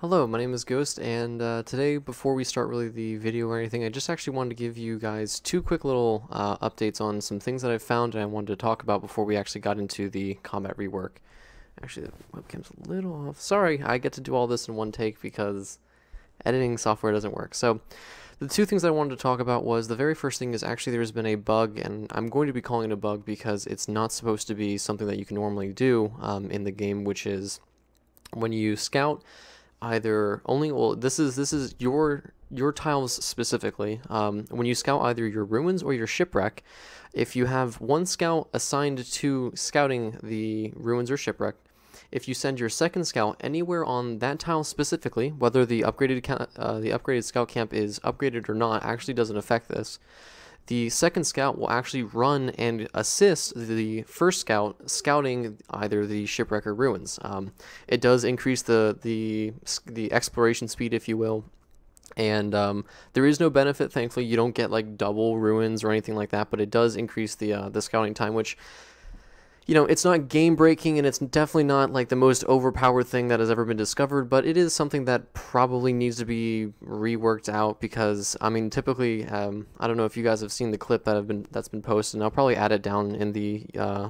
Hello, my name is Ghost, and today, before we start really the video or anything, I just actually wanted to give you guys two quick little updates on some things that I found and I wanted to talk about before we actually got into the combat rework. Actually, the webcam's a little off. Sorry, I get to do all this in one take because editing software doesn't work. So, the two things I wanted to talk about was the very first thing is actually there's been a bug, and I'm going to be calling it a bug because it's not supposed to be something that you can normally do in the game, which is when you scout this is your tiles specifically. When you scout either your ruins or your shipwreck, if you have one scout assigned to scouting the ruins or shipwreck, if you send your second scout anywhere on that tile specifically, whether the upgraded scout camp is upgraded or not, actually doesn't affect this. The second scout will actually run and assist the first scout scouting either the shipwreck or ruins. It does increase the exploration speed, if you will, and there is no benefit. Thankfully, you don't get like double ruins or anything like that, but it does increase the scouting time, which, you know, it's not game breaking and it's definitely not like the most overpowered thing that has ever been discovered, but it is something that probably needs to be reworked out because, I mean, typically, I don't know if you guys have seen the clip that's been posted, and I'll probably add it down in the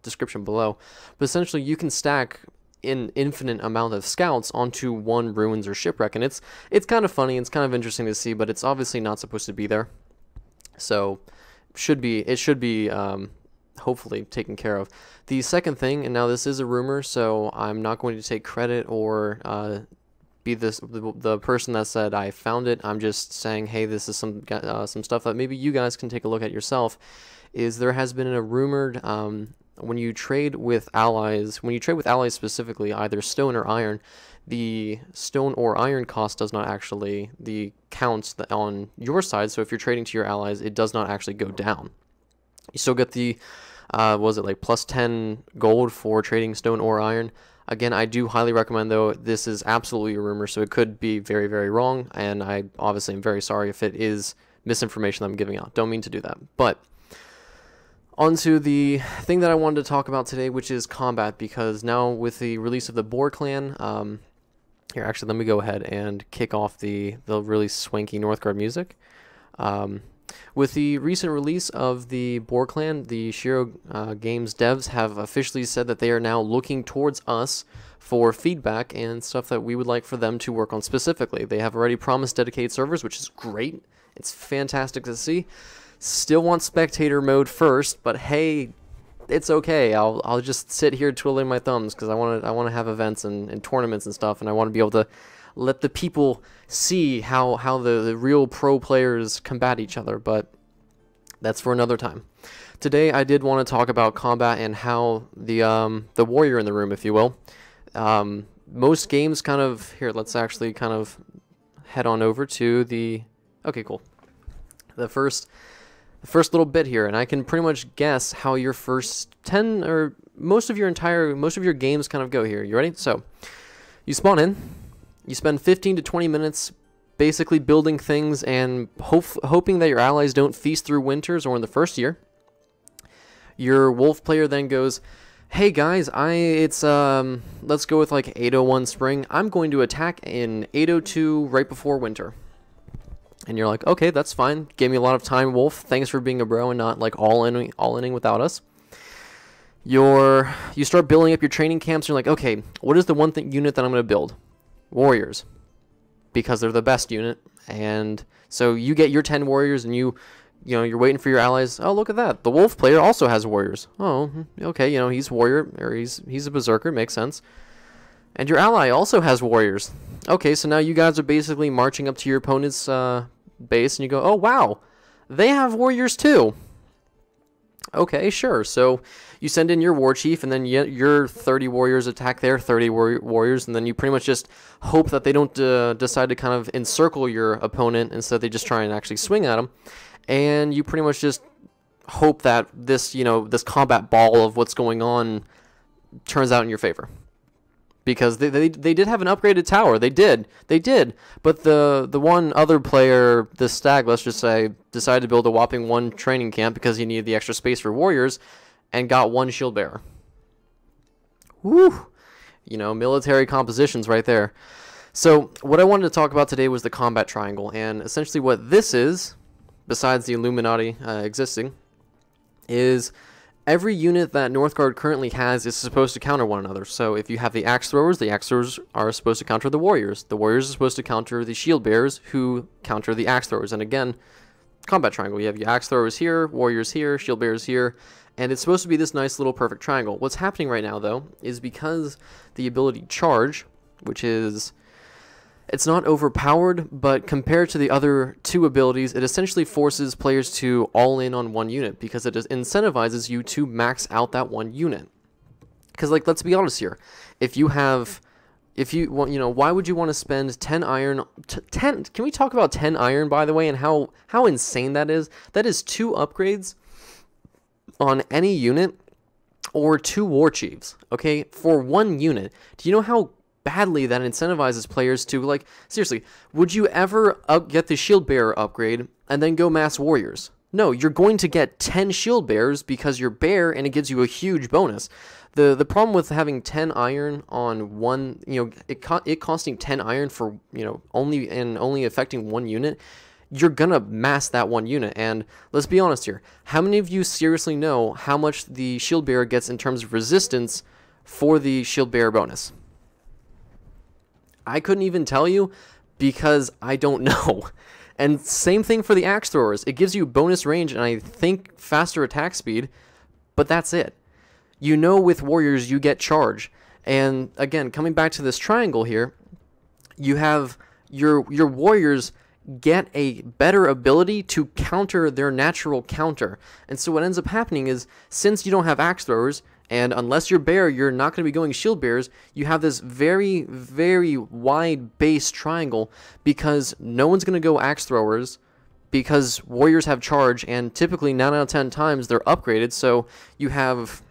description below, but essentially you can stack an infinite amount of scouts onto one ruins or shipwreck, and it's kind of funny, it's kind of interesting to see, but it's obviously not supposed to be there. So it should be hopefully taken care of. The second thing, and now this is a rumor, so I'm not going to take credit or be the person that said I found it. I'm just saying, hey, this is some stuff that maybe you guys can take a look at yourself. Is there has been a rumored when you trade with allies specifically, either stone or iron, the stone or iron cost does not actually count on your side. So if you're trading to your allies, it does not actually go down. You still get the, was it like plus 10 gold for trading stone or iron? Again, I do highly recommend, though, this is absolutely a rumor, so it could be very, very wrong, and I obviously am very sorry if it is misinformation that I'm giving out. Don't mean to do that. But on to the thing that I wanted to talk about today, which is combat, because now with the release of the Boar Clan, here, actually, let me go ahead and kick off the really swanky Northgard music. With the recent release of the Boar Clan, the Shiro Games devs have officially said that they are now looking towards us for feedback and stuff that we would like for them to work on specifically. They have already promised dedicated servers, which is great. It's fantastic to see. Still want spectator mode first, but hey, it's okay. I'll just sit here twiddling my thumbs because I want to have events and tournaments and stuff, and I want to be able to let the people see how the real pro players combat each other, but that's for another time. Today I did want to talk about combat and how the warrior in the room, if you will. Most games kind of, here, let's actually kind of head on over to the, okay, cool. The first little bit here, and I can pretty much guess how your first 10 or most of your games kind of go here. You ready? So, you spawn in. You spend 15 to 20 minutes basically building things and hoping that your allies don't feast through winters or in the first year. Your wolf player then goes, hey guys, let's go with like 801 spring. I'm going to attack in 802 right before winter. And you're like, okay, that's fine. Gave me a lot of time, wolf. Thanks for being a bro and not like all-inning without us. You start building up your training camps. You're like, okay, what is the one unit that I'm going to build? Warriors, because they're the best unit, and so you get your 10 warriors, and you're waiting for your allies. Oh, look at that! The wolf player also has warriors. Oh, okay, he's warrior, or he's a berserker, makes sense. And your ally also has warriors. Okay, so now you guys are basically marching up to your opponent's base, and you go, oh wow, they have warriors too. Okay, sure. So you send in your war chief, and then your 30 warriors attack their 30 warriors, and then you pretty much just hope that they don't decide to kind of encircle your opponent. Instead, they just try and actually swing at them, and you pretty much just hope that this combat ball of what's going on turns out in your favor. Because they did have an upgraded tower. They did. But the one other player, the stag, let's just say, decided to build a whopping 1 training camp because he needed the extra space for warriors, and got 1 shield bearer. Woo! Military compositions right there. So what I wanted to talk about today was the combat triangle, and essentially what this is, besides the Illuminati existing, is every unit that Northgard currently has is supposed to counter one another. So if you have the axe throwers are supposed to counter the warriors. The warriors are supposed to counter the shield bearers, who counter the axe throwers. And again, combat triangle. You have your axe throwers here, warriors here, shield bearers here, and it's supposed to be this nice little perfect triangle. What's happening right now, though, is because the ability charge, which is, it's not overpowered, but compared to the other two abilities, it essentially forces players to all in on one unit because it incentivizes you to max out that one unit. Because, like, let's be honest here. If you want, why would you want to spend 10 iron? 10? Can we talk about 10 iron, by the way, and how insane that is? That is 2 upgrades on any unit, or 2 war chiefs. Okay, for 1 unit. Do you know how badly that incentivizes players to, like, seriously, would you ever get the shield bearer upgrade and then go mass warriors? No, you're going to get 10 shield bearers because you're bear and it gives you a huge bonus. The problem with having 10 iron on one, it costing 10 iron for, only affecting 1 unit, you're gonna mass that 1 unit. And let's be honest here, how many of you seriously know how much the shield bearer gets in terms of resistance for the shield bearer bonus? I couldn't even tell you because I don't know. And same thing for the axe throwers. It gives you bonus range and I think faster attack speed, but that's it. With warriors you get charge. And again, coming back to this triangle here, you have your warriors get a better ability to counter their natural counter. And so what ends up happening is, since you don't have axe throwers, and unless you're bear, you're not going to be going shield bearers, you have this very, very wide base triangle because no one's going to go axe throwers because warriors have charge, and typically 9 out of 10 times they're upgraded, so you have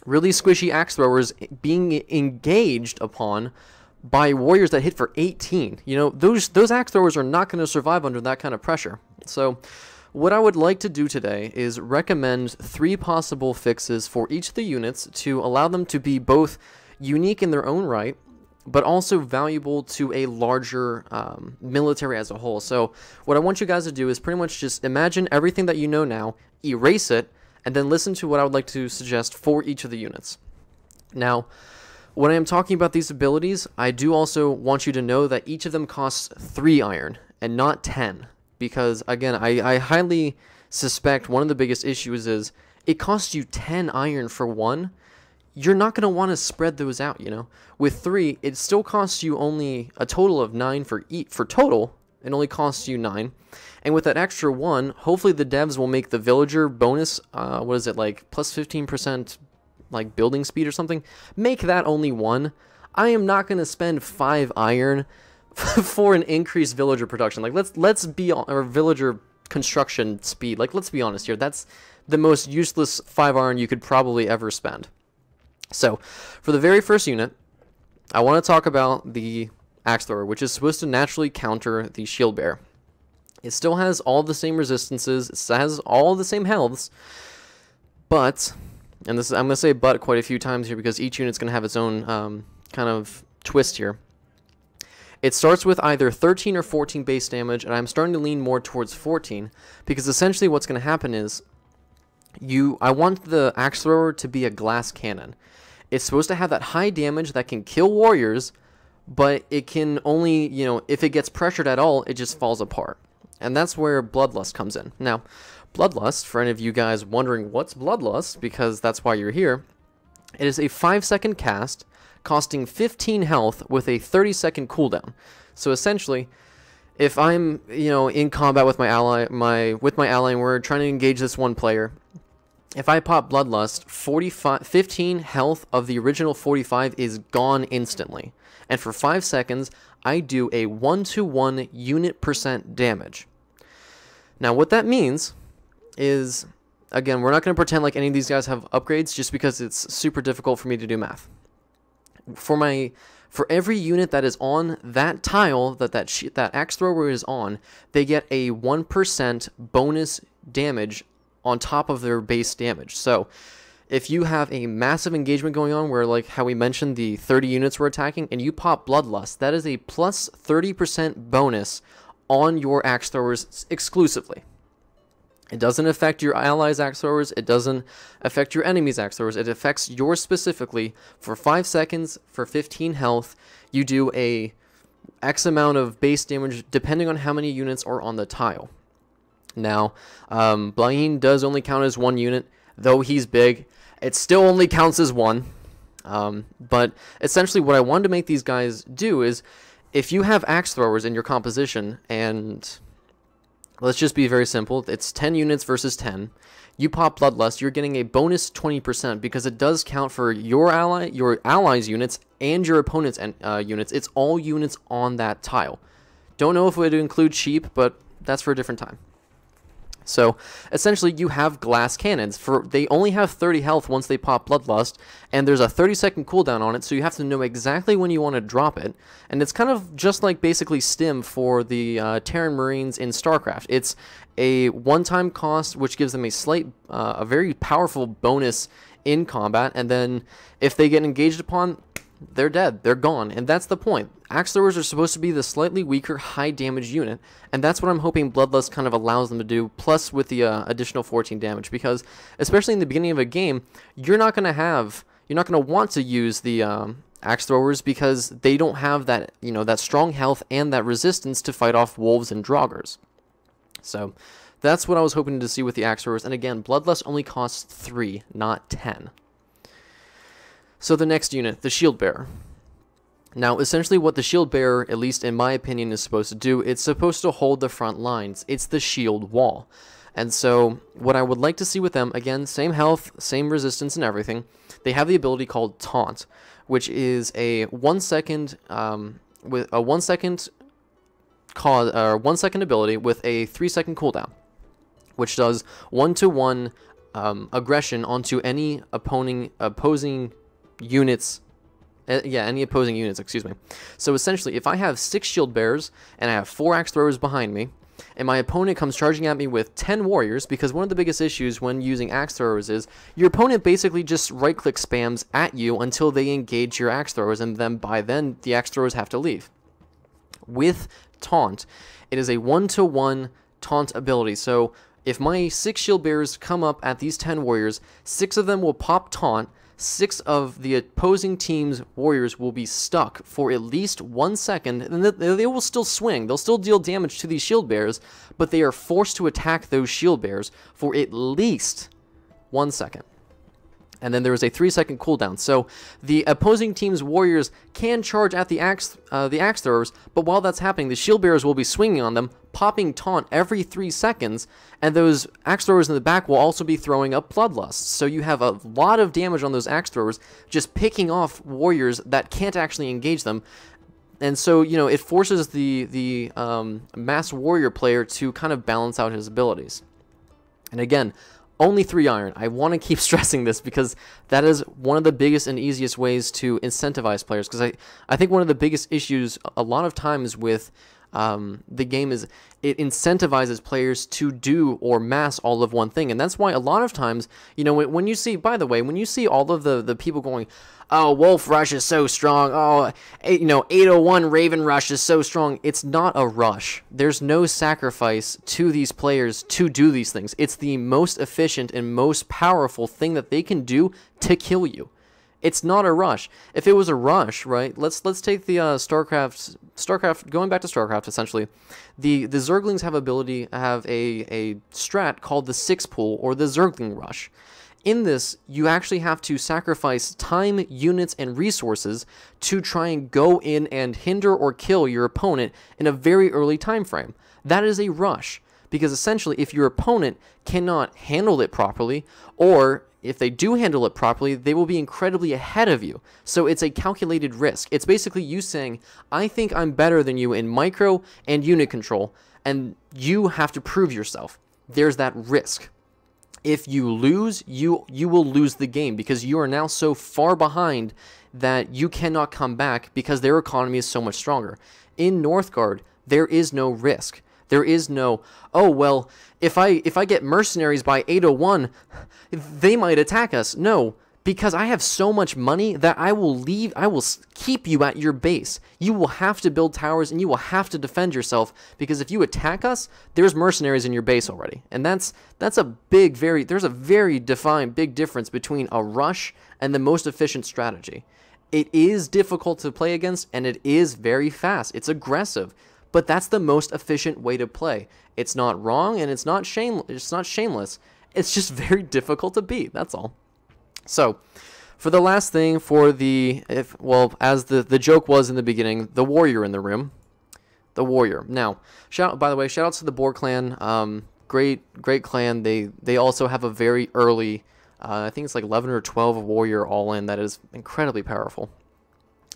really squishy axe throwers being engaged upon by warriors that hit for 18. Those axe throwers are not going to survive under that kind of pressure. So what I would like to do today is recommend 3 possible fixes for each of the units to allow them to be both unique in their own right, but also valuable to a larger military as a whole. So what I want you guys to do is pretty much just imagine everything that you know now, erase it, and then listen to what I would like to suggest for each of the units. Now, when I am talking about these abilities, I do also want you to know that each of them costs 3 iron and not 10. Because, again, I highly suspect one of the biggest issues is it costs you 10 iron for 1. You're not going to want to spread those out, With 3, it still costs you only a total of 9 for total. It only costs you 9. And with that extra 1, hopefully the devs will make the villager bonus, what is it, like plus 15%, like building speed or something. Make that only 1. I am not going to spend 5 iron for an increased villager production. Like, let's be on, or villager construction speed. Like, let's be honest here. That's the most useless 5 iron you could probably ever spend. So, for the very first unit, I want to talk about the axe thrower, which is supposed to naturally counter the shield bearer. It still has all the same resistances. It has all the same healths, but, and this is, I'm going to say but quite a few times here because each unit's going to have its own kind of twist here. It starts with either 13 or 14 base damage, and I'm starting to lean more towards 14, because essentially what's going to happen is, I want the axe thrower to be a glass cannon. It's supposed to have that high damage that can kill warriors, but it can only, if it gets pressured at all, it just falls apart. And that's where Bloodlust comes in. Now, Bloodlust, for any of you guys wondering what's Bloodlust, because that's why you're here, it is a 5-second cast, costing 15 health with a 30-second cooldown. So essentially, if I'm, in combat with my ally, and we're trying to engage this one player, if I pop Bloodlust, 15 health of the original 45 is gone instantly. And for 5 seconds, I do a 1-to-1 unit % damage. Now, what that means is, again, we're not going to pretend like any of these guys have upgrades just because it's super difficult for me to do math. For every unit that is on that tile that axe thrower is on, they get a 1% bonus damage on top of their base damage. So if you have a massive engagement going on where, like how we mentioned, the 30 units were attacking, and you pop Bloodlust, that is a plus 30% bonus on your axe throwers exclusively. It doesn't affect your allies' axe throwers. It doesn't affect your enemies' axe throwers. It affects yours specifically for 5 seconds for 15 health. You do a X amount of base damage depending on how many units are on the tile. Now, Blaine does only count as 1 unit, though he's big. It still only counts as 1. But essentially what I wanted to make these guys do is, if you have axe throwers in your composition, and let's just be very simple, it's 10 units versus 10. You pop Bloodlust, you're getting a bonus 20% because it does count for your allies' units and your opponent's units. It's all units on that tile. Don't know if it would include sheep, but that's for a different time. So essentially you have glass cannons. They only have 30 health once they pop Bloodlust, and there's a 30-second cooldown on it, so you have to know exactly when you want to drop it. And it's kind of just like basically Stim for the Terran Marines in StarCraft. It's a one-time cost, which gives them a very powerful bonus in combat, and then if they get engaged upon, they're dead, they're gone, and that's the point. Axe throwers are supposed to be the slightly weaker, high damage unit, and that's what I'm hoping Bloodlust kind of allows them to do, plus with the additional 14 damage, because especially in the beginning of a game, you're not going to want to use the axe throwers because they don't have that, that strong health and that resistance to fight off wolves and draugrs. So that's what I was hoping to see with the axe throwers, and again, Bloodlust only costs 3, not 10. So the next unit, the Shield Bearer. Now, essentially what the Shield Bearer, at least in my opinion, is supposed to do, it's supposed to hold the front lines. It's the shield wall. And so what I would like to see with them, again, same health, same resistance and everything, they have the ability called Taunt, which is a 1 second with a 1 second cause or 1 second ability with a 3-second cooldown, which does 1-to-1 aggression onto any opposing units. Any opposing units, excuse me. So essentially, if I have 6 shield bearers and I have 4 axe throwers behind me, and my opponent comes charging at me with 10 warriors, because one of the biggest issues when using axe throwers is your opponent basically just right-click spams at you until they engage your axe throwers, and then by then the axe throwers have to leave. With Taunt, it is a 1-to-1 taunt ability. So if my 6 shield bearers come up at these 10 warriors, 6 of them will pop Taunt. 6 of the opposing team's warriors will be stuck for at least 1 second, and they will still swing. They'll still deal damage to these shield bearers, but they are forced to attack those shield bearers for at least 1 second. And then there is a 3-second cooldown. So the opposing team's warriors can charge at the axe throwers, but while that's happening, the shield bearers will be swinging on them, popping Taunt every 3 seconds, and those axe throwers in the back will also be throwing up Bloodlust. So you have a lot of damage on those axe throwers, just picking off warriors that can't actually engage them. And so, it forces the mass warrior player to kind of balance out his abilities. And again, only 3 iron. I want to keep stressing this because that is one of the biggest and easiest ways to incentivize players. Because I think one of the biggest issues a lot of times with the game is it incentivizes players to do or mass all of one thing. And that's why a lot of times, when you see, by the way, when you see all of the people going, oh, Wolf Rush is so strong, oh, 801 Raven Rush is so strong, it's not a rush. There's no sacrifice to these players to do these things. It's the most efficient and most powerful thing that they can do to kill you. It's not a rush. If it was a rush, right? Let's take the StarCraft. Going back to StarCraft, essentially, the Zerglings have a strat called the 6 pool or the Zergling Rush. In this, you actually have to sacrifice time, units, and resources to try and go in and hinder or kill your opponent in a very early time frame. That is a rush, because essentially, if your opponent cannot handle it properly, or if they do handle it properly, they will be incredibly ahead of you. So it's a calculated risk. It's basically you saying, I think I'm better than you in micro and unit control, and you have to prove yourself. There's that risk. If you lose, you will lose the game because you are now so far behind that you cannot come back because their economy is so much stronger. In Northgard, there is no risk. There is no, oh, well, if I get mercenaries by 801, they might attack us. No, because I have so much money that I will keep you at your base. You will have to build towers and you will have to defend yourself, because if you attack us, there's mercenaries in your base already. And there's a very defined big difference between a rush and the most efficient strategy. It is difficult to play against, and it is very fast. It's aggressive, but that's the most efficient way to play. It's not wrong, and it's not shameless. It's just very difficult to beat. That's all. So, for the last thing, for the as the joke was in the beginning, the warrior in the room, the warrior. Now, by the way, shout out to the Boar clan. Great clan. They also have a very early. I think it's like 11 or 12 warrior all-in that is incredibly powerful.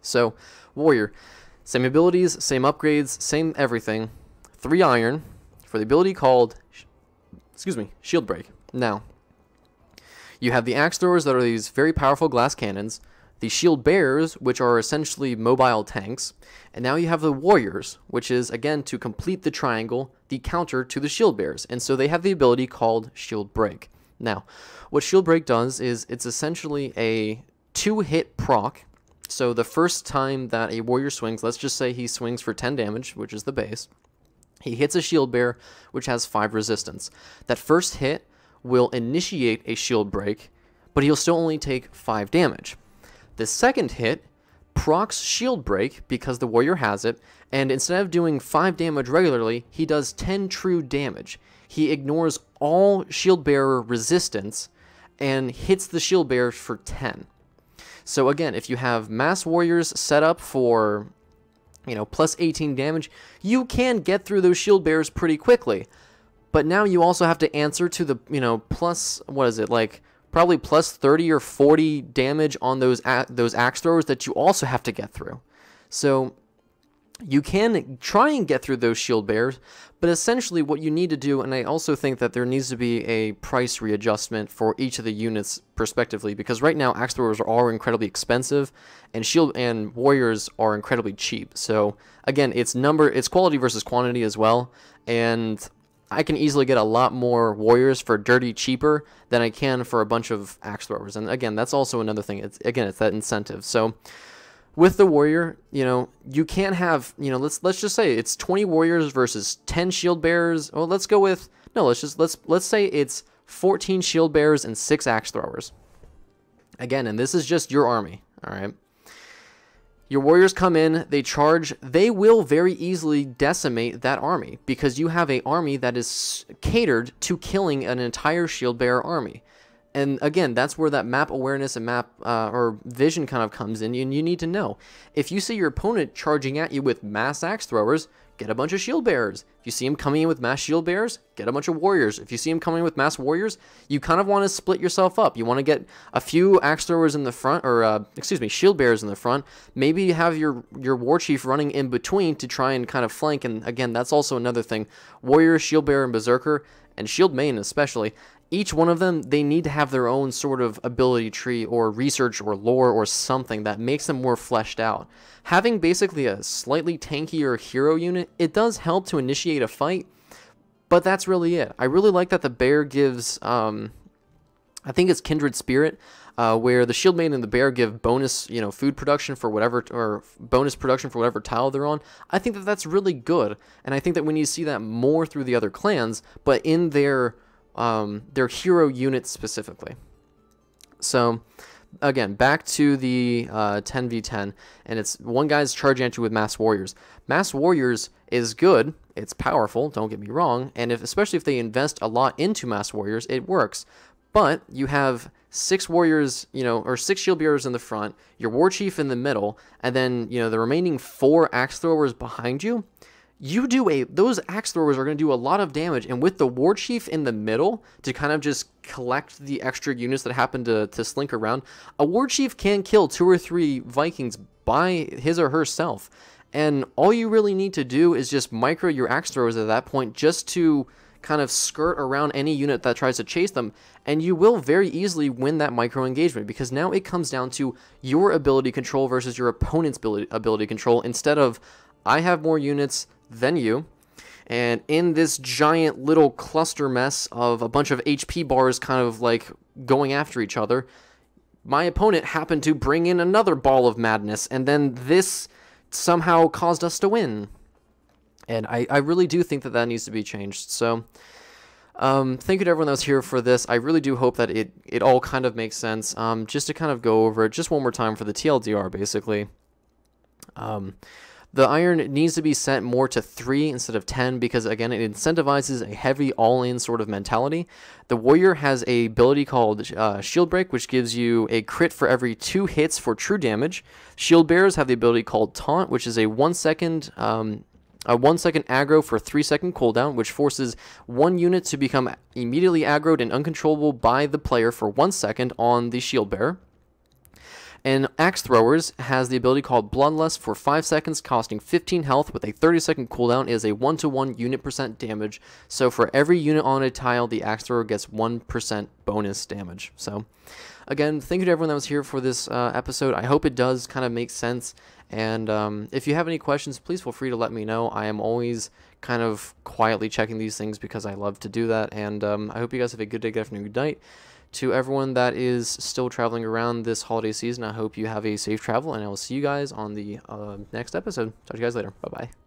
So, warrior, same abilities, same upgrades, same everything. 3 iron for the ability called, shield break. Now, you have the axe throwers that are these very powerful glass cannons, the shield bearers, which are essentially mobile tanks, and now you have the warriors, which is, again, to complete the triangle, the counter to the shield bearers, and so they have the ability called shield break. Now, what shield break does is it's essentially a 2-hit proc. So the first time that a warrior swings, let's just say he swings for 10 damage, which is the base, he hits a shield bearer, which has 5 resistance. That first hit will initiate a shield break, but he'll still only take 5 damage. The second hit procs shield break because the warrior has it, and instead of doing 5 damage regularly, he does 10 true damage. He ignores all shield bearer resistance and hits the shield bearer for 10. So again, if you have mass warriors set up for, plus 18 damage, you can get through those shield bearers pretty quickly. But now you also have to answer to the, plus, what is it, like probably plus 30 or 40 damage on those axe throwers that you also have to get through. So you can try and get through those shield bearers, but essentially what you need to do, and I also think that there needs to be a price readjustment for each of the units prospectively, because right now axe throwers are all incredibly expensive, and shield and warriors are incredibly cheap. So again, it's quality versus quantity as well, and I can easily get a lot more warriors for dirty cheaper than I can for a bunch of axe throwers. And again, that's also another thing. It's that incentive. So with the warrior, you can't have, let's just say it's 20 warriors versus 10 shield bearers. Well, let's say it's 14 shield bearers and 6 axe throwers. Again, and this is just your army, all right? Your warriors come in, they charge, they will very easily decimate that army because you have an army that is catered to killing an entire shield bearer army. And again, that's where that map awareness and map or vision kind of comes in, and you need to know. If you see your opponent charging at you with mass axe throwers, get a bunch of shield bearers. If you see him coming in with mass shield bearers, get a bunch of warriors. If you see him coming in with mass warriors, you kind of want to split yourself up. You want to get a few axe throwers in the front, or shield bearers in the front. Maybe you have your war chief running in between to try and kind of flank. And again, that's also another thing. Warrior, shield bearer, and berserker, and shield main especially, each one of them, they need to have their own sort of ability tree or research or lore or something that makes them more fleshed out. Having basically a slightly tankier hero unit, it does help to initiate a fight, but that's really it. I really like that the bear gives, I think it's Kindred Spirit, where the shield maiden and the bear give bonus, food production for whatever, or bonus production for whatever tile they're on. I think that that's really good, and I think that we need to see that more through the other clans, but in their hero unit specifically. So again, back to the 10v10, and it's one guy's charging at you with mass warriors. Mass warriors is good, it's powerful, don't get me wrong, and especially if they invest a lot into mass warriors, it works. But you have 6 warriors, or 6 shield bearers in the front, your war chief in the middle, and then, the remaining 4 axe throwers behind you. Those axe throwers are going to do a lot of damage, and with the war chief in the middle to kind of just collect the extra units that happen to slink around, a war chief can kill 2 or 3 Vikings by his or herself, and all you really need to do is just micro your axe throwers at that point just to kind of skirt around any unit that tries to chase them, and you will very easily win that micro engagement, because now it comes down to your ability control versus your opponent's ability control, instead of I have more units than you, And in this giant little cluster mess of a bunch of HP bars kind of like going after each other, my opponent happened to bring in another ball of madness, and then this somehow caused us to win. And I really do think that that needs to be changed. So thank you to everyone that was here for this. I really do hope that it all kind of makes sense. Just to kind of go over it just one more time for the TLDR, basically. The iron needs to be set more to 3 instead of 10 because, again, it incentivizes a heavy all-in sort of mentality. The warrior has a ability called Shield Break, which gives you a crit for every 2 hits for true damage. Shield bearers have the ability called Taunt, which is a 1 second aggro for 3-second cooldown, which forces 1 unit to become immediately aggroed and uncontrollable by the player for 1 second on the shield bearer. And Axe Throwers has the ability called Bloodlust for 5 seconds, costing 15 health with a 30-second cooldown. It is a 1-to-1 unit percent damage. So for every unit on a tile, the Axe Thrower gets 1% bonus damage. So again, thank you to everyone that was here for this episode. I hope it does kind of make sense. And if you have any questions, please feel free to let me know. I am always kind of quietly checking these things because I love to do that. And I hope you guys have a good day, good afternoon, good night. To everyone that is still traveling around this holiday season, I hope you have a safe travel, and I will see you guys on the next episode. Talk to you guys later. Bye-bye.